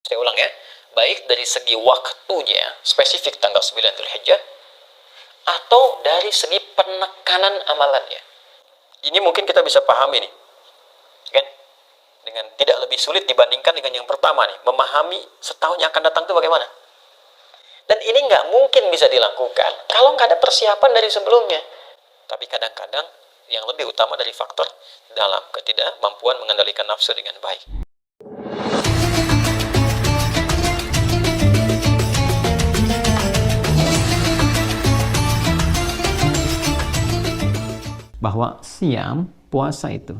Saya ulang ya, baik dari segi waktunya, spesifik tanggal 9 Dzulhijjah, atau dari segi penekanan amalannya. Ini mungkin kita bisa pahami nih, kan? Dengan tidak lebih sulit dibandingkan dengan yang pertama nih, memahami setahun yang akan datang itu bagaimana. Dan ini nggak mungkin bisa dilakukan kalau nggak ada persiapan dari sebelumnya. Tapi kadang-kadang yang lebih utama dari faktor dalam ketidakmampuan mengendalikan nafsu dengan baik. Bahwa siam, puasa itu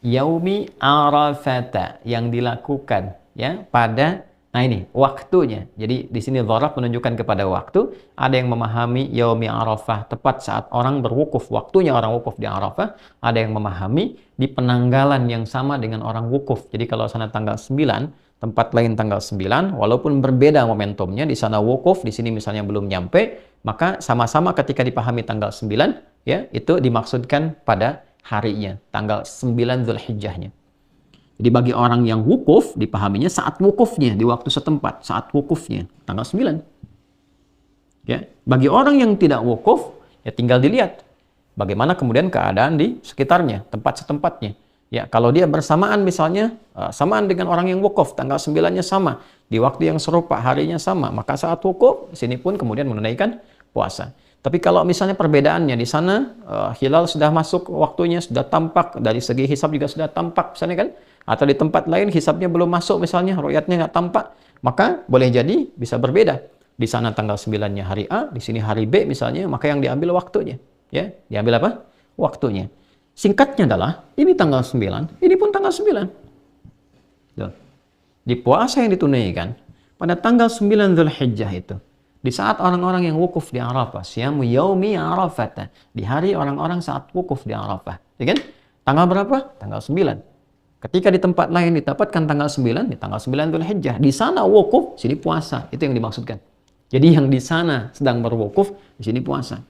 yaumi arafata, yang dilakukan ya pada, nah ini waktunya. Jadi di sini dzaraf menunjukkan kepada waktu. Ada yang memahami yaumi arafah tepat saat orang berwukuf, waktunya orang wukuf di Arafah. Ada yang memahami di penanggalan yang sama dengan orang wukuf. Jadi kalau sana tanggal 9, tempat lain tanggal 9, walaupun berbeda momentumnya, di sana wukuf, di sini misalnya belum nyampe, maka sama-sama ketika dipahami tanggal 9, ya, itu dimaksudkan pada harinya, tanggal 9 Dzulhijjahnya. Jadi bagi orang yang wukuf, dipahaminya saat wukufnya, di waktu setempat, saat wukufnya, tanggal 9. Ya, bagi orang yang tidak wukuf, ya tinggal dilihat bagaimana kemudian keadaan di sekitarnya, tempat setempatnya. Ya, kalau dia bersamaan misalnya, samaan dengan orang yang wukuf, tanggal 9-nya sama, di waktu yang serupa, harinya sama, maka saat wukuf, sini pun kemudian menunaikan puasa. Tapi kalau misalnya perbedaannya di sana, hilal sudah masuk waktunya, sudah tampak, dari segi hisab juga sudah tampak misalnya kan, atau di tempat lain hisabnya belum masuk misalnya, ru'yatnya nggak tampak, maka boleh jadi bisa berbeda. Di sana tanggal 9-nya hari A, di sini hari B misalnya, maka yang diambil waktunya. Ya, diambil apa? Waktunya. Singkatnya adalah, ini tanggal 9, ini pun tanggal 9. Tuh. Di puasa yang ditunaikan, pada tanggal 9 Dzulhijjah itu, di saat orang-orang yang wukuf di Arafah, siyamu yaumi Arafah, di hari orang-orang saat wukuf di Arafah. Ya kan? Tanggal berapa? Tanggal 9. Ketika di tempat lain didapatkan tanggal 9, di tanggal 9 Dzulhijjah, di sana wukuf, sini puasa. Itu yang dimaksudkan. Jadi yang di sana sedang berwukuf, di sini puasa.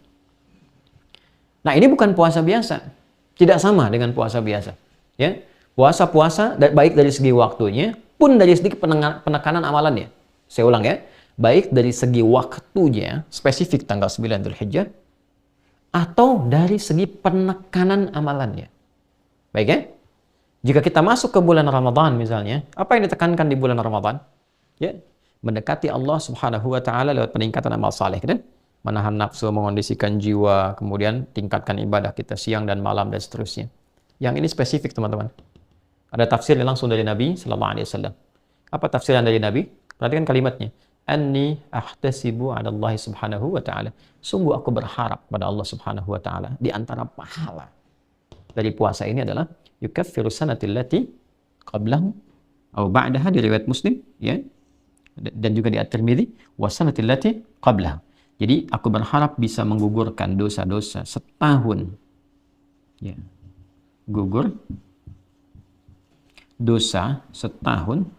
Nah, ini bukan puasa biasa. Tidak sama dengan puasa biasa. Ya, puasa-puasa baik dari segi waktunya pun dari segi penekanan amalannya. Saya ulang ya, baik dari segi waktunya, spesifik tanggal 9 Dzulhijjah, atau dari segi penekanan amalannya. Baik ya? Jika kita masuk ke bulan Ramadan misalnya, apa yang ditekankan di bulan Ramadan? Ya, mendekati Allah Subhanahu wa taala lewat peningkatan amal saleh, kan? Menahan nafsu, mengondisikan jiwa, kemudian tingkatkan ibadah kita siang dan malam dan seterusnya. Yang ini spesifik, teman-teman. Ada tafsirnya langsung dari Nabi sallallahu alaihi wasallam. Apa tafsiran dari Nabi? Perhatikan kalimatnya. Anni ahtasibu 'ala Allah Subhanahu wa taala. Sungguh aku berharap pada Allah Subhanahu wa taala, di antara pahala dari puasa ini adalah yukaffiru sanatil lati qablahu atau ba'daha, di riwayat Muslim ya. Dan juga di At-Tirmidzi, wa sanatil lati qablahu. Jadi aku berharap bisa menggugurkan dosa-dosa setahun. Ya. Gugur dosa setahun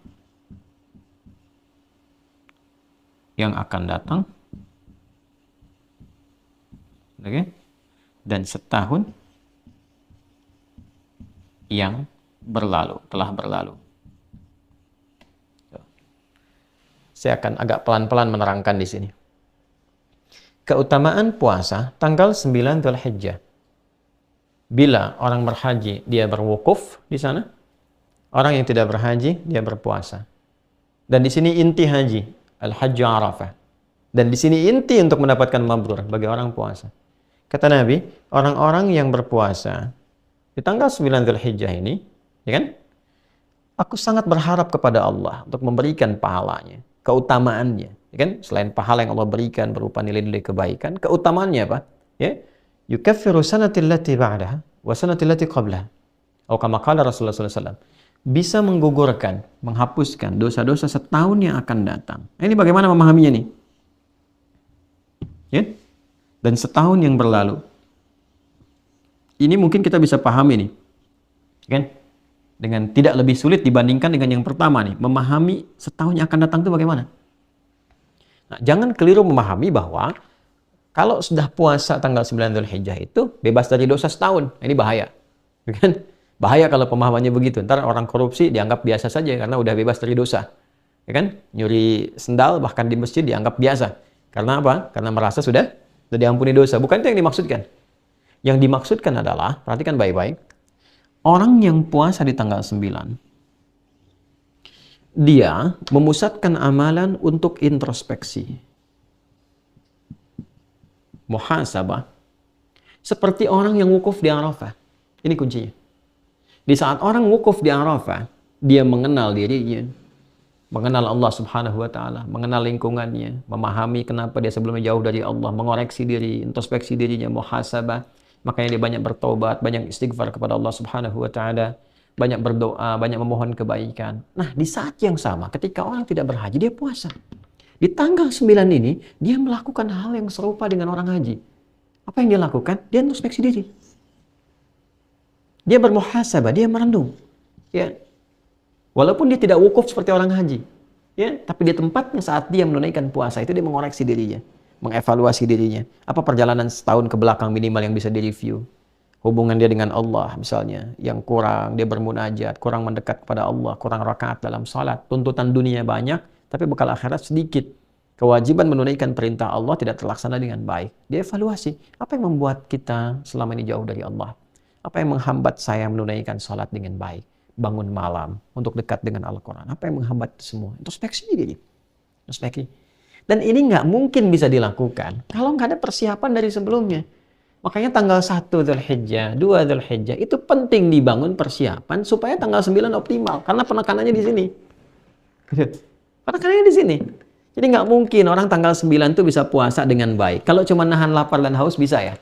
yang akan datang. Oke. Dan setahun yang berlalu, telah berlalu. Saya akan agak pelan-pelan menerangkan di sini. Keutamaan puasa tanggal 9 Dzulhijjah. Bila orang berhaji, dia berwukuf di sana. Orang yang tidak berhaji, dia berpuasa. Dan di sini inti haji, al-hajju Arafah. Dan di sini inti untuk mendapatkan mabrur bagi orang puasa. Kata Nabi, orang-orang yang berpuasa di tanggal 9 Dzulhijjah ini, ya kan? Aku sangat berharap kepada Allah untuk memberikan pahalanya, keutamaannya, ya kan? Selain pahala yang Allah berikan berupa nilai-nilai kebaikan, keutamaannya apa? Ya, yukaffiru sanatil lati ba'daha wa sanatil lati qablaha. Atau kama qala Rasulullah sallallahu alaihi wasallam, bisa menggugurkan, menghapuskan dosa-dosa setahun yang akan datang. Nah, ini bagaimana memahaminya nih? Ya? Dan setahun yang berlalu. Ini mungkin kita bisa pahami nih. Kan? Dengan tidak lebih sulit dibandingkan dengan yang pertama nih, memahami setahun yang akan datang itu bagaimana. Nah, jangan keliru memahami bahwa kalau sudah puasa tanggal 9 Dzulhijjah itu bebas dari dosa setahun. Ini bahaya. Kan? Bahaya kalau pemahamannya begitu. Ntar orang korupsi dianggap biasa saja karena udah bebas dari dosa. Ya kan? Nyuri sendal bahkan di masjid dianggap biasa. Karena apa? Karena merasa sudah diampuni dosa. Bukan itu yang dimaksudkan. Yang dimaksudkan adalah, perhatikan baik-baik, orang yang puasa di tanggal 9, dia memusatkan amalan untuk introspeksi, muhasabah, seperti orang yang wukuf di Arafah. Ini kuncinya. Di saat orang wukuf di Arafah, dia mengenal dirinya, mengenal Allah Subhanahu wa taala, mengenal lingkungannya, memahami kenapa dia sebelumnya jauh dari Allah, mengoreksi diri, introspeksi dirinya, muhasabah. Makanya dia banyak bertobat, banyak istighfar kepada Allah Subhanahu wa taala, banyak berdoa, banyak memohon kebaikan. Nah, di saat yang sama ketika orang tidak berhaji, dia puasa. Di tanggal 9 ini, dia melakukan hal yang serupa dengan orang haji. Apa yang dia lakukan? Dia introspeksi diri. Dia bermuhasabah, dia merenung. Ya. Walaupun dia tidak wukuf seperti orang haji, ya, tapi di tempatnya saat dia menunaikan puasa itu dia mengoreksi dirinya, mengevaluasi dirinya. Apa perjalanan setahun ke belakang minimal yang bisa direview? Hubungan dia dengan Allah misalnya yang kurang, dia bermunajat, kurang mendekat kepada Allah, kurang rakaat dalam salat, tuntutan dunia banyak, tapi bekal akhirat sedikit. Kewajiban menunaikan perintah Allah tidak terlaksana dengan baik. Dia evaluasi, apa yang membuat kita selama ini jauh dari Allah? Apa yang menghambat saya menunaikan salat dengan baik? Bangun malam untuk dekat dengan Al-Quran. Apa yang menghambat itu semua? Introspeksi diri. Introspeksi. Dan ini nggak mungkin bisa dilakukan kalau nggak ada persiapan dari sebelumnya. Makanya tanggal 1 Dzulhijjah, 2 Dzulhijjah itu penting dibangun persiapan supaya tanggal 9 optimal. Karena penekanannya di sini. Penekanannya di sini. Jadi nggak mungkin orang tanggal 9 itu bisa puasa dengan baik. Kalau cuma nahan lapar dan haus bisa ya.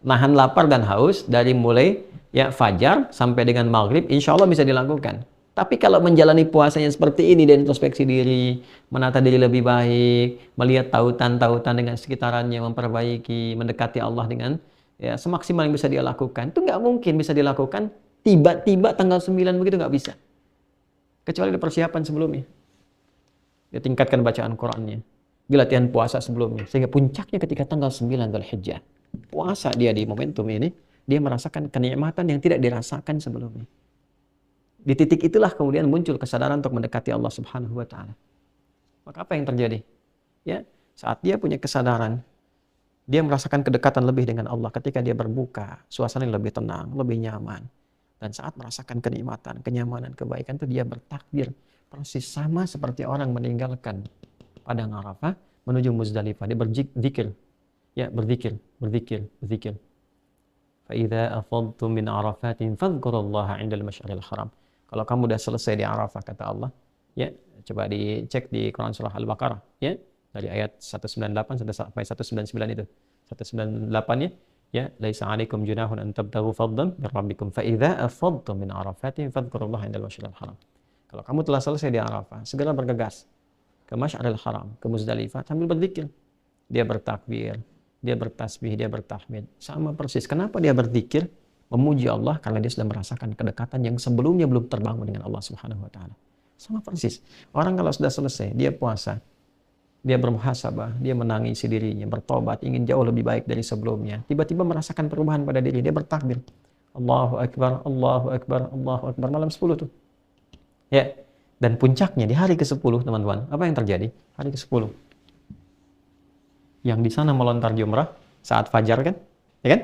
Nahan lapar dan haus dari mulai ya fajar sampai dengan maghrib, insya Allah bisa dilakukan. Tapi kalau menjalani puasanya seperti ini dan introspeksi diri, menata diri lebih baik, melihat tautan-tautan dengan sekitarannya, memperbaiki, mendekati Allah dengan ya semaksimal yang bisa dia lakukan, itu nggak mungkin bisa dilakukan tiba-tiba tanggal 9 begitu, nggak bisa. Kecuali ada persiapan sebelumnya. Dia tingkatkan bacaan Qur'annya, dia latihan puasa sebelumnya, sehingga puncaknya ketika tanggal 9 Dzulhijjah, puasa dia di momentum ini, dia merasakan kenikmatan yang tidak dirasakan sebelumnya. Di titik itulah kemudian muncul kesadaran untuk mendekati Allah Subhanahu wa taala. Maka apa yang terjadi? Ya, saat dia punya kesadaran, dia merasakan kedekatan lebih dengan Allah ketika dia berbuka, suasana lebih tenang, lebih nyaman. Dan saat merasakan kenikmatan, kenyamanan, kebaikan itu dia bertakbir persis sama seperti orang meninggalkan padang Arafah menuju Muzdalifah. Dia berzikir. Ya, berzikir. Fa idza afadtum min Arafatin fadhkurullaha 'indal masy'aril haram. Kalau kamu sudah selesai di Arafah, kata Allah, ya, coba dicek di Quran surah Al-Baqarah, ya, dari ayat 198 sampai 199 itu. 198 ya, laisa 'alaikum junahun an tabtaghu fadlan min rabbikum fa idza afadtum min Arafatin fadhkurullaha 'indal masy'aril haram. Kalau kamu telah selesai di Arafah, segera bergegas ke Masy'aril Haram, ke Muzdalifah sambil berzikir. Dia bertakbir, dia bertasbih, dia bertahmid. Sama persis. Kenapa dia berzikir? Memuji Allah karena dia sudah merasakan kedekatan yang sebelumnya belum terbangun dengan Allah Subhanahu wa taala. Sama persis. Orang kalau sudah selesai, dia puasa, dia bermuhasabah, dia menangisi dirinya, bertobat, ingin jauh lebih baik dari sebelumnya. Tiba-tiba merasakan perubahan pada diri, dia bertakbir. Allahu Akbar, Allahu Akbar, Allahu Akbar. Malam 10 tuh. Ya. Dan puncaknya di hari ke-10, teman-teman. Apa yang terjadi? Hari ke-10. Yang di sana melontar jumrah saat fajar kan? Ya kan?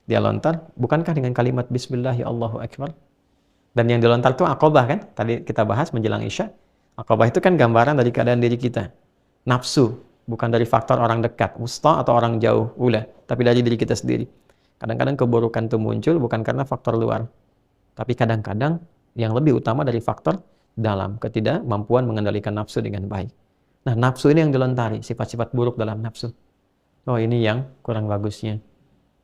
Dia lontar, bukankah dengan kalimat Bismillah ya Allahu Akbar? Dan yang dilontar itu Aqabah kan? Tadi kita bahas menjelang Isya. Aqabah itu kan gambaran dari keadaan diri kita. Nafsu, bukan dari faktor orang dekat, wusta atau orang jauh, ula, tapi dari diri kita sendiri. Kadang-kadang keburukan itu muncul bukan karena faktor luar, tapi kadang-kadang yang lebih utama dari faktor dalam, ketidakmampuan mengendalikan nafsu dengan baik. Nah, nafsu ini yang dilontari, sifat-sifat buruk dalam nafsu. Oh, ini yang kurang bagusnya.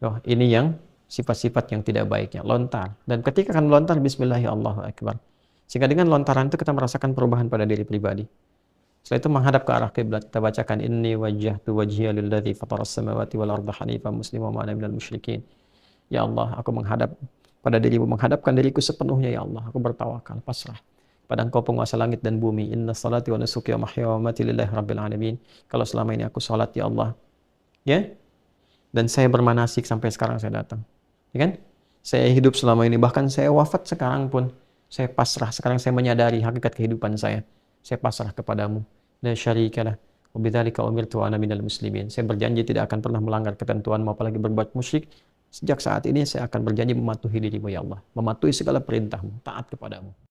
Oh, ini yang sifat-sifat yang tidak baiknya, lontar. Dan ketika akan melontar, Bismillahirrahmanirrahim, Akbar. Sehingga dengan lontaran itu kita merasakan perubahan pada diri pribadi. Setelah itu menghadap ke arah kiblat, kita bacakan inni wajjahtu wajhiya lilladzi fataras samawati wal arda hanifan musliman wa ana minal musyrikin. Ya Allah, aku menghadap pada dirimu, menghadapkan diriku sepenuhnya ya Allah. Aku bertawakal, pasrah pada Engkau penguasa langit dan bumi. Inna salati wa nusuki wa mahya wa mamati lillahi rabbil alamin. Kalau selama ini aku salat ya Allah, ya, dan saya bermanasik sampai sekarang saya datang, ya kan? saya hidup selama ini, bahkan saya wafat sekarang pun, saya pasrah. Sekarang saya menyadari hakikat kehidupan saya. Saya pasrah kepadamu. La syarikalah. Wa bidzalika umirtu wa ana minal muslimin. Saya berjanji tidak akan pernah melanggar ketentuanmu, apalagi berbuat musyrik. Sejak saat ini saya akan berjanji mematuhi dirimu ya Allah, mematuhi segala perintahmu, taat kepadamu.